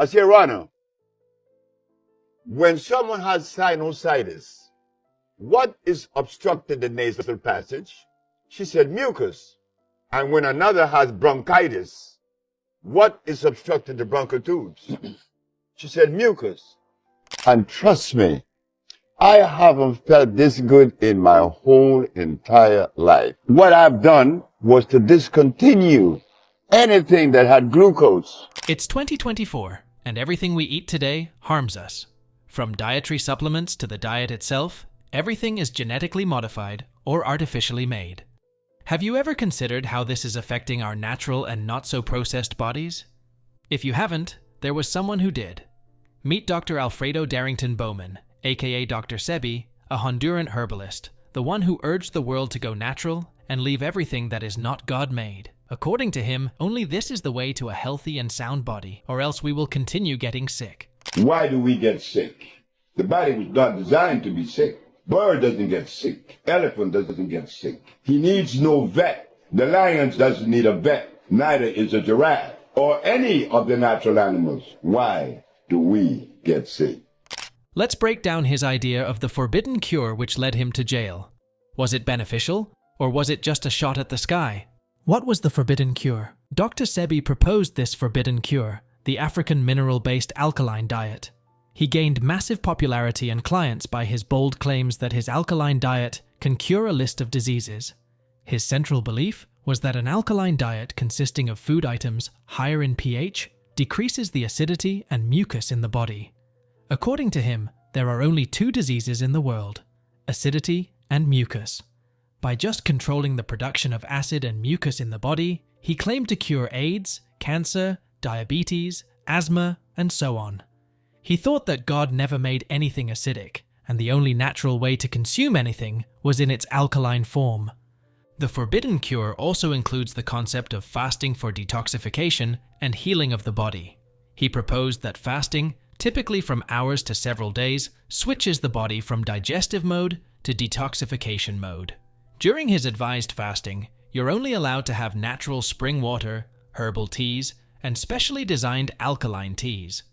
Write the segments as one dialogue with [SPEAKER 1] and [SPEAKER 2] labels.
[SPEAKER 1] I said, Rana, when someone has sinusitis, what is obstructing the nasal passage? She said, mucus. And when another has bronchitis, what is obstructing the bronchial tubes? She said, mucus. And trust me, I haven't felt this good in my whole entire life. What I've done was to discontinue anything that had glucose.
[SPEAKER 2] It's 2024, and everything we eat today harms us. From dietary supplements to the diet itself, everything is genetically modified or artificially made. Have you ever considered how this is affecting our natural and not-so-processed bodies? If you haven't, there was someone who did. Meet Dr. Alfredo Darrington Bowman, aka Dr. Sebi, a Honduran herbalist, the one who urged the world to go natural and leave everything that is not God-made. According to him, only this is the way to a healthy and sound body, or else we will continue getting sick.
[SPEAKER 1] Why do we get sick? The body was not designed to be sick. Bird doesn't get sick. Elephant doesn't get sick. He needs no vet. The lion doesn't need a vet. Neither is a giraffe or any of the natural animals. Why do we get sick?
[SPEAKER 2] Let's break down his idea of the forbidden cure which led him to jail. Was it beneficial, or was it just a shot at the sky? What was the forbidden cure? Dr. Sebi proposed this forbidden cure, the African-mineral-based alkaline diet. He gained massive popularity and clients by his bold claims that his alkaline diet can cure a list of diseases. His central belief was that an alkaline diet consisting of food items higher in pH decreases the acidity and mucus in the body. According to him, there are only two diseases in the world: acidity and mucus. By just controlling the production of acid and mucus in the body, he claimed to cure AIDS, cancer, diabetes, asthma, and so on. He thought that God never made anything acidic, and the only natural way to consume anything was in its alkaline form. The forbidden cure also includes the concept of fasting for detoxification and healing of the body. He proposed that fasting, typically from hours to several days, switches the body from digestive mode to detoxification mode. During his advised fasting, you're only allowed to have natural spring water, herbal teas, and specially designed alkaline teas.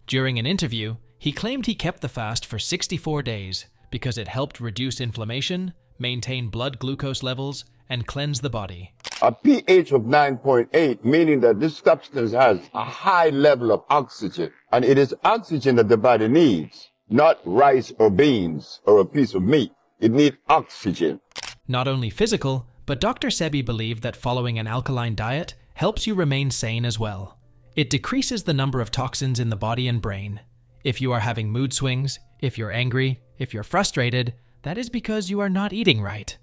[SPEAKER 2] During an interview, he claimed he kept the fast for 64 days because it helped reduce inflammation, maintain blood glucose levels, and cleanse the body.
[SPEAKER 1] A pH of 9.8, meaning that this substance has a high level of oxygen. And it is oxygen that the body needs, not rice or beans or a piece of meat. It needs oxygen.
[SPEAKER 2] Not only physical, but Dr. Sebi believed that following an alkaline diet helps you remain sane as well. It decreases the number of toxins in the body and brain. If you are having mood swings, if you're angry, if you're frustrated, that is because you are not eating right.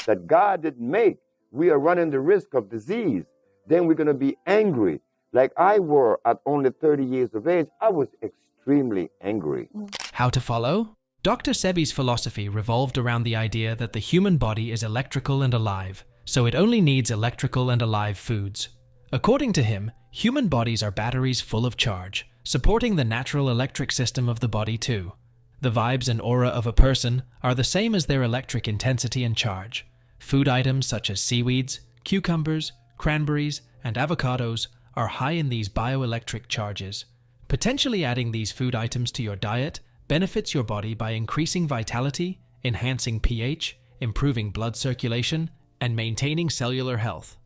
[SPEAKER 1] That God didn't make. We are running the risk of disease. Then we're going to be angry. Like I were at only 30 years of age, I was extremely angry.
[SPEAKER 2] How to follow? Dr. Sebi's philosophy revolved around the idea that the human body is electrical and alive, so it only needs electrical and alive foods. According to him, human bodies are batteries full of charge, supporting the natural electric system of the body too. The vibes and aura of a person are the same as their electric intensity and charge. Food items such as seaweeds, cucumbers, cranberries, and avocados are high in these bioelectric charges. Potentially adding these food items to your diet benefits your body by increasing vitality, enhancing pH, improving blood circulation, and maintaining cellular health.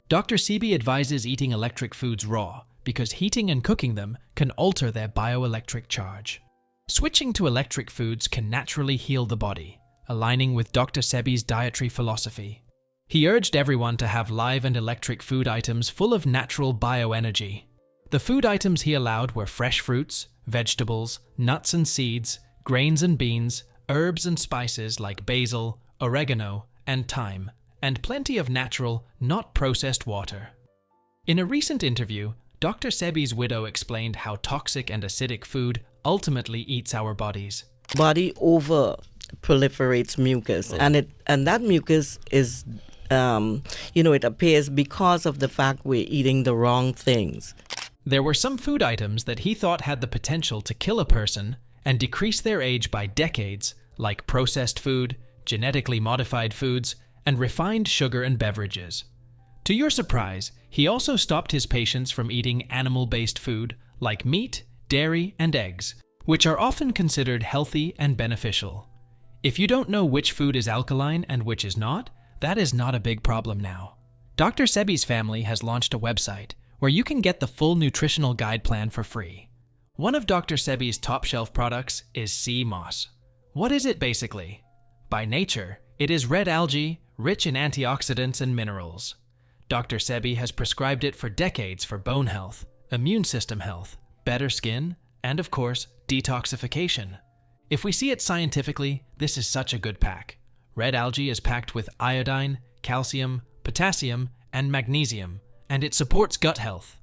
[SPEAKER 2] Dr. Sebi advises eating electric foods raw because heating and cooking them can alter their bioelectric charge. Switching to electric foods can naturally heal the body, aligning with Dr. Sebi's dietary philosophy. He urged everyone to have live and electric food items full of natural bioenergy. The food items he allowed were fresh fruits, vegetables, nuts and seeds, grains and beans, herbs and spices like basil, oregano, and thyme, and plenty of natural, not processed water. In a recent interview, Dr. Sebi's widow explained how toxic and acidic food ultimately eats our bodies.
[SPEAKER 3] Body over proliferates mucus, and that mucus is, it appears because of the fact we're eating the wrong things.
[SPEAKER 2] There were some food items that he thought had the potential to kill a person and decrease their age by decades, like processed food, genetically modified foods, and refined sugar and beverages. To your surprise, he also stopped his patients from eating animal-based food like meat, dairy, and eggs, which are often considered healthy and beneficial. If you don't know which food is alkaline and which is not, that is not a big problem now. Dr. Sebi's family has launched a website where you can get the full nutritional guide plan for free. One of Dr. Sebi's top shelf products is sea moss. What is it basically? By nature, it is red algae, rich in antioxidants and minerals. Dr. Sebi has prescribed it for decades for bone health, immune system health, better skin, and of course, detoxification. If we see it scientifically, this is such a good pack. Red algae is packed with iodine, calcium, potassium, and magnesium, and it supports gut health.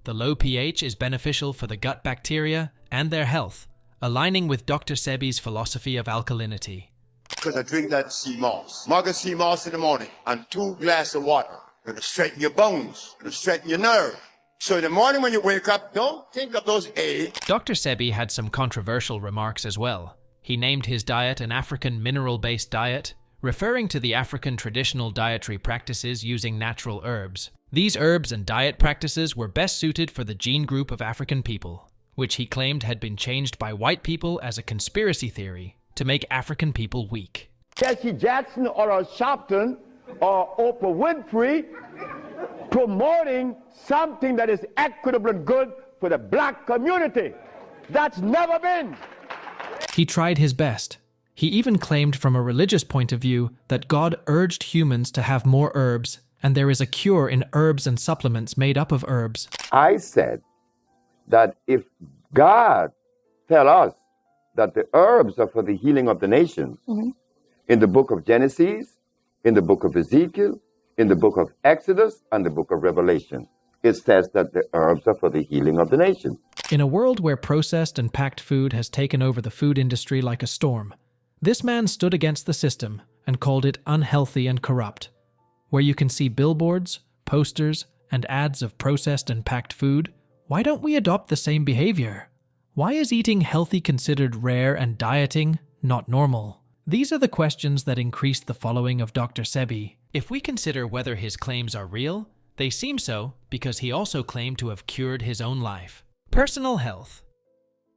[SPEAKER 2] The low pH is beneficial for the gut bacteria and their health, aligning with Dr. Sebi's philosophy of alkalinity.
[SPEAKER 1] Because I drink that sea moss. Mug of sea moss in the morning and 2 glasses of water. It'll straighten your bones. It'll straighten your nerve. So in the morning when you wake up, don't think of those eggs.
[SPEAKER 2] Dr. Sebi had some controversial remarks as well. He named his diet an African-mineral-based diet, referring to the African traditional dietary practices using natural herbs. These herbs and diet practices were best suited for the gene group of African people, which he claimed had been changed by white people as a conspiracy theory to make African people weak.
[SPEAKER 4] Jesse Jackson or a Sharpton or Oprah Winfrey promoting something that is equitable and good for the black community. That's never been.
[SPEAKER 2] He tried his best. He even claimed from a religious point of view that God urged humans to have more herbs, and there is a cure in herbs and supplements made up of herbs.
[SPEAKER 5] I said that if God tell us that the herbs are for the healing of the nations, in the book of Genesis, in the book of Ezekiel, in the book of Exodus, and the book of Revelation, it says that the herbs are for the healing of the nations.
[SPEAKER 2] In a world where processed and packed food has taken over the food industry like a storm, this man stood against the system and called it unhealthy and corrupt. Where you can see billboards, posters, and ads of processed and packed food, why don't we adopt the same behavior? Why is eating healthy considered rare and dieting not normal? These are the questions that increased the following of Dr. Sebi. If we consider whether his claims are real, they seem so because he also claimed to have cured his own life. Personal health.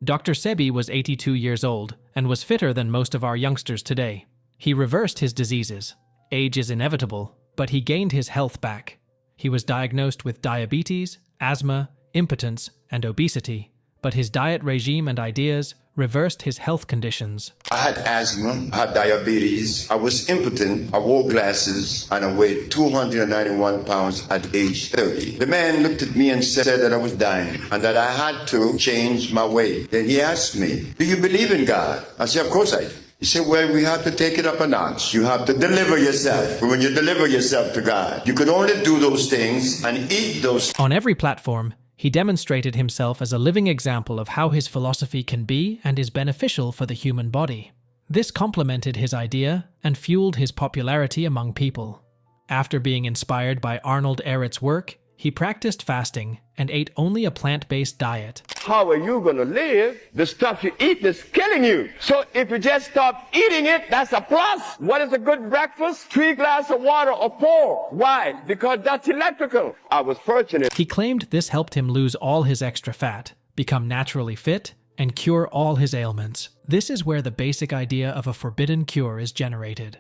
[SPEAKER 2] Dr. Sebi was 82 years old and was fitter than most of our youngsters today. He reversed his diseases. Age is inevitable, but he gained his health back. He was diagnosed with diabetes, asthma, impotence, and obesity, but his diet regime and ideas reversed his health conditions.
[SPEAKER 1] I had asthma, I had diabetes, I was impotent, I wore glasses, and I weighed 291 pounds at age 30. The man looked at me and said that I was dying and that I had to change my way. Then he asked me, "Do you believe in God?" I said, "Of course I do." He said, "Well, we have to take it up a notch. You have to deliver yourself. When you deliver yourself to God, you can only do those things and eat those."
[SPEAKER 2] On every platform, he demonstrated himself as a living example of how his philosophy can be and is beneficial for the human body. This complemented his idea and fueled his popularity among people. After being inspired by Arnold Ehret's work, he practiced fasting and ate only a plant-based diet.
[SPEAKER 4] How are you going to live? The stuff you eat is killing you. So if you just stop eating it, that's a plus. What is a good breakfast? 3 glasses of water or 4. Why? Because that's electrical. I was fortunate.
[SPEAKER 2] He claimed this helped him lose all his extra fat, become naturally fit, and cure all his ailments. This is where the basic idea of a forbidden cure is generated.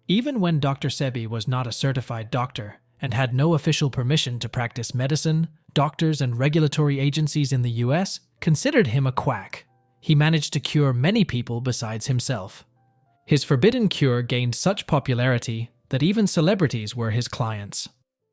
[SPEAKER 2] Even when Dr. Sebi was not a certified doctor and had no official permission to practice medicine, doctors and regulatory agencies in the US considered him a quack. He managed to cure many people besides himself. His forbidden cure gained such popularity that even celebrities were his clients.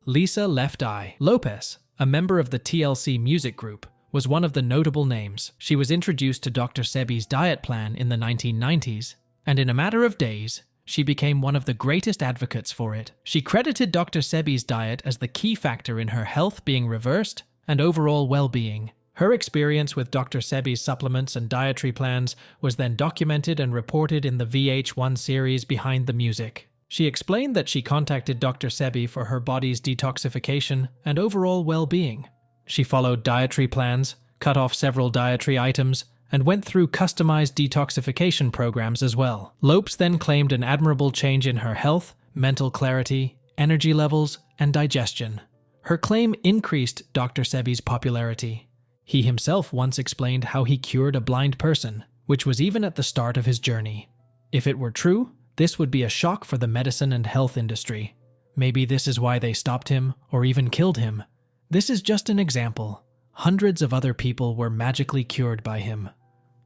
[SPEAKER 2] Lisa Left Eye Lopez, a member of the TLC music group, was one of the notable names. She was introduced to Dr. Sebi's diet plan in the 1990s, and in a matter of days, she became one of the greatest advocates for it. She credited Dr. Sebi's diet as the key factor in her health being reversed and overall well-being. Her experience with Dr. Sebi's supplements and dietary plans was then documented and reported in the VH1 series Behind the Music. She explained that she contacted Dr. Sebi for her body's detoxification and overall well-being. She followed dietary plans, cut off several dietary items, and went through customized detoxification programs as well. Lopes then claimed an admirable change in her health, mental clarity, energy levels, and digestion. Her claim increased Dr. Sebi's popularity. He himself once explained how he cured a blind person, which was even at the start of his journey. If it were true, this would be a shock for the medicine and health industry. Maybe this is why they stopped him or even killed him. This is just an example. Hundreds of other people were magically cured by him.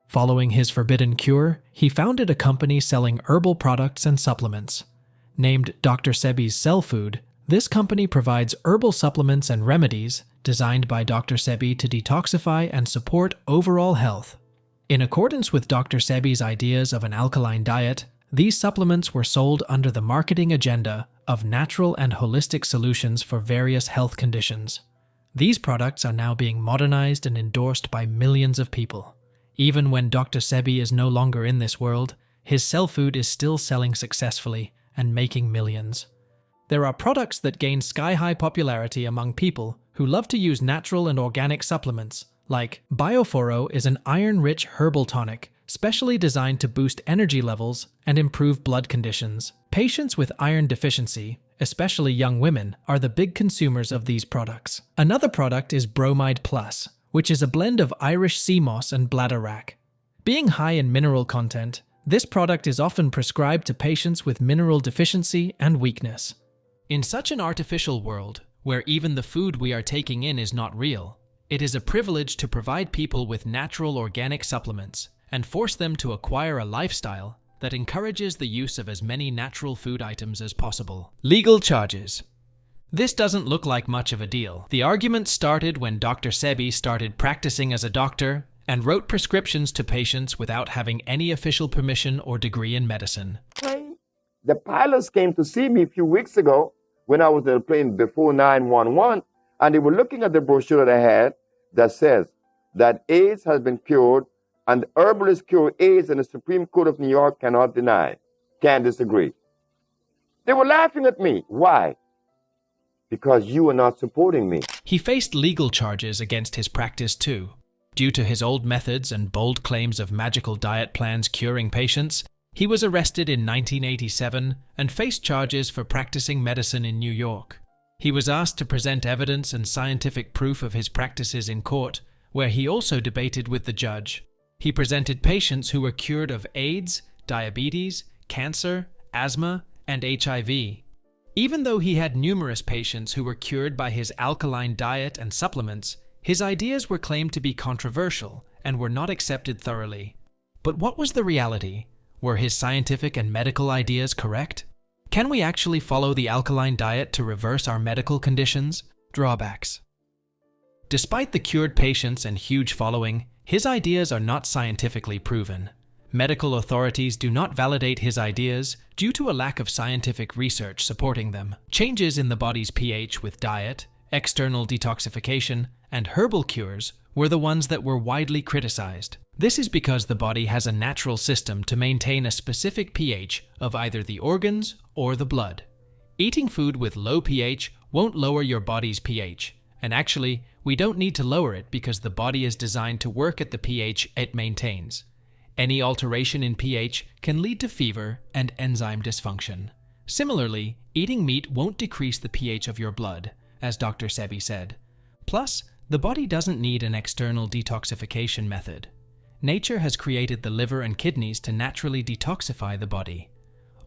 [SPEAKER 2] Following his forbidden cure, he founded a company selling herbal products and supplements. Named Dr. Sebi's Cell Food, this company provides herbal supplements and remedies designed by Dr. Sebi to detoxify and support overall health. In accordance with Dr. Sebi's ideas of an alkaline diet, these supplements were sold under the marketing agenda of natural and holistic solutions for various health conditions. These products are now being modernized and endorsed by millions of people. Even when Dr. Sebi is no longer in this world, his cell food is still selling successfully and making millions. There are products that gain sky-high popularity among people who love to use natural and organic supplements, like Bioforo is an iron-rich herbal tonic, specially designed to boost energy levels and improve blood conditions. Patients with iron deficiency, especially young women, are the big consumers of these products. Another product is Bromide Plus, which is a blend of Irish sea moss and bladderwrack. Being high in mineral content, this product is often prescribed to patients with mineral deficiency and weakness. In such an artificial world, where even the food we are taking in is not real, it is a privilege to provide people with natural organic supplements and force them to acquire a lifestyle that encourages the use of as many natural food items as possible. Legal charges. This doesn't look like much of a deal. The argument started when Dr. Sebi started practicing as a doctor and wrote prescriptions to patients without having any official permission or degree in medicine.
[SPEAKER 5] The pilots came to see me a few weeks ago when I was on the plane before 911, and they were looking at the brochure that I had that says that AIDS has been cured and the herbalist cure AIDS, and the Supreme Court of New York cannot deny, can't disagree. They were laughing at me. Why? Because you are not supporting me.
[SPEAKER 2] He faced legal charges against his practice too. Due to his old methods and bold claims of magical diet plans curing patients, he was arrested in 1987 and faced charges for practicing medicine in New York. He was asked to present evidence and scientific proof of his practices in court, where he also debated with the judge. He presented patients who were cured of AIDS, diabetes, cancer, asthma, and HIV. Even though he had numerous patients who were cured by his alkaline diet and supplements, his ideas were claimed to be controversial and were not accepted thoroughly. But what was the reality? Were his scientific and medical ideas correct? Can we actually follow the alkaline diet to reverse our medical conditions? Drawbacks. Despite the cured patients and huge following, his ideas are not scientifically proven. Medical authorities do not validate his ideas due to a lack of scientific research supporting them. Changes in the body's pH with diet, external detoxification, and herbal cures were the ones that were widely criticized. This is because the body has a natural system to maintain a specific pH of either the organs or the blood. Eating food with low pH won't lower your body's pH, and actually, we don't need to lower it because the body is designed to work at the pH it maintains. Any alteration in pH can lead to fever and enzyme dysfunction. Similarly, eating meat won't decrease the pH of your blood, as Dr. Sebi said. Plus, the body doesn't need an external detoxification method. Nature has created the liver and kidneys to naturally detoxify the body.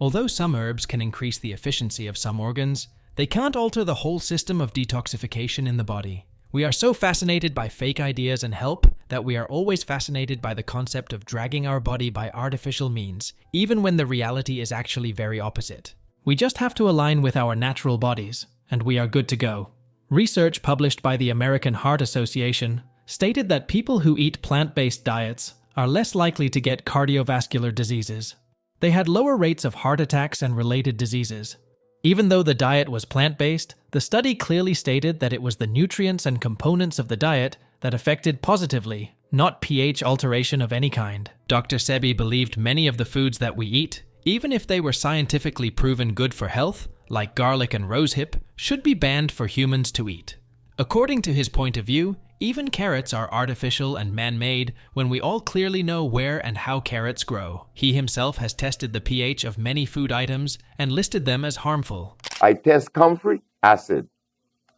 [SPEAKER 2] Although some herbs can increase the efficiency of some organs, they can't alter the whole system of detoxification in the body. We are so fascinated by fake ideas and help that we are always fascinated by the concept of dragging our body by artificial means, even when the reality is actually very opposite. We just have to align with our natural bodies, and we are good to go. Research published by the American Heart Association stated that people who eat plant-based diets are less likely to get cardiovascular diseases. They had lower rates of heart attacks and related diseases. Even though the diet was plant-based, the study clearly stated that it was the nutrients and components of the diet that affected positively, not pH alteration of any kind. Dr. Sebi believed many of the foods that we eat, even if they were scientifically proven good for health, like garlic and rosehip, should be banned for humans to eat. According to his point of view, even carrots are artificial and man-made when we all clearly know where and how carrots grow. He himself has tested the pH of many food items and listed them as harmful.
[SPEAKER 5] I test comfrey, acid.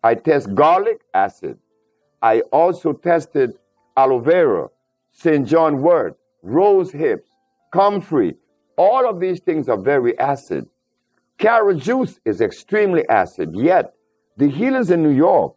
[SPEAKER 5] I test garlic, acid. I also tested aloe vera, St. John wort, rose hips, comfrey. All of these things are very acid. Carrot juice is extremely acid, yet the healers in New York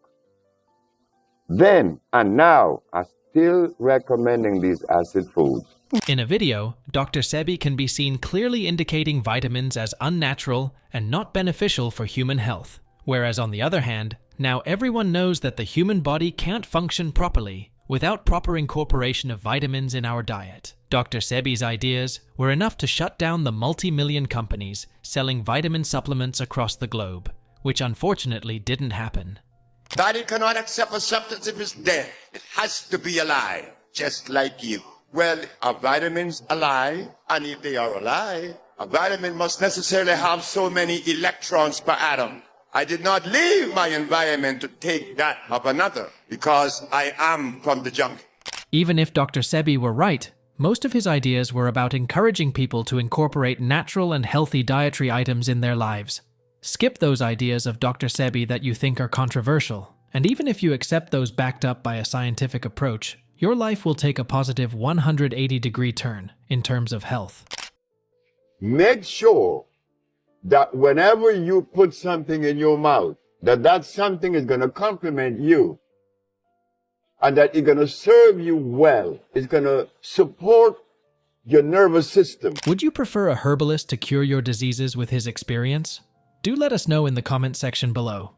[SPEAKER 5] then and now are still recommending these acid foods.
[SPEAKER 2] In a video, Dr. Sebi can be seen clearly indicating vitamins as unnatural and not beneficial for human health. Whereas on the other hand, now everyone knows that the human body can't function properly without proper incorporation of vitamins in our diet. Dr. Sebi's ideas were enough to shut down the multi-million companies selling vitamin supplements across the globe, which unfortunately didn't happen.
[SPEAKER 1] Body cannot accept a substance if it's dead. It has to be alive, just like you. Well, are vitamins alive? And if they are alive, a vitamin must necessarily have so many electrons per atom. I did not leave my environment to take that of another, because I am from the jungle.
[SPEAKER 2] Even if Dr. Sebi were right, most of his ideas were about encouraging people to incorporate natural and healthy dietary items in their lives. Skip those ideas of Dr. Sebi that you think are controversial, and even if you accept those backed up by a scientific approach, your life will take a positive 180-degree turn in terms of health.
[SPEAKER 1] Make sure that whenever you put something in your mouth, that something is going to complement you and that it's going to serve you well. It's going to support your nervous system.
[SPEAKER 2] Would you prefer a herbalist to cure your diseases with his experience? Do let us know in the comment section below.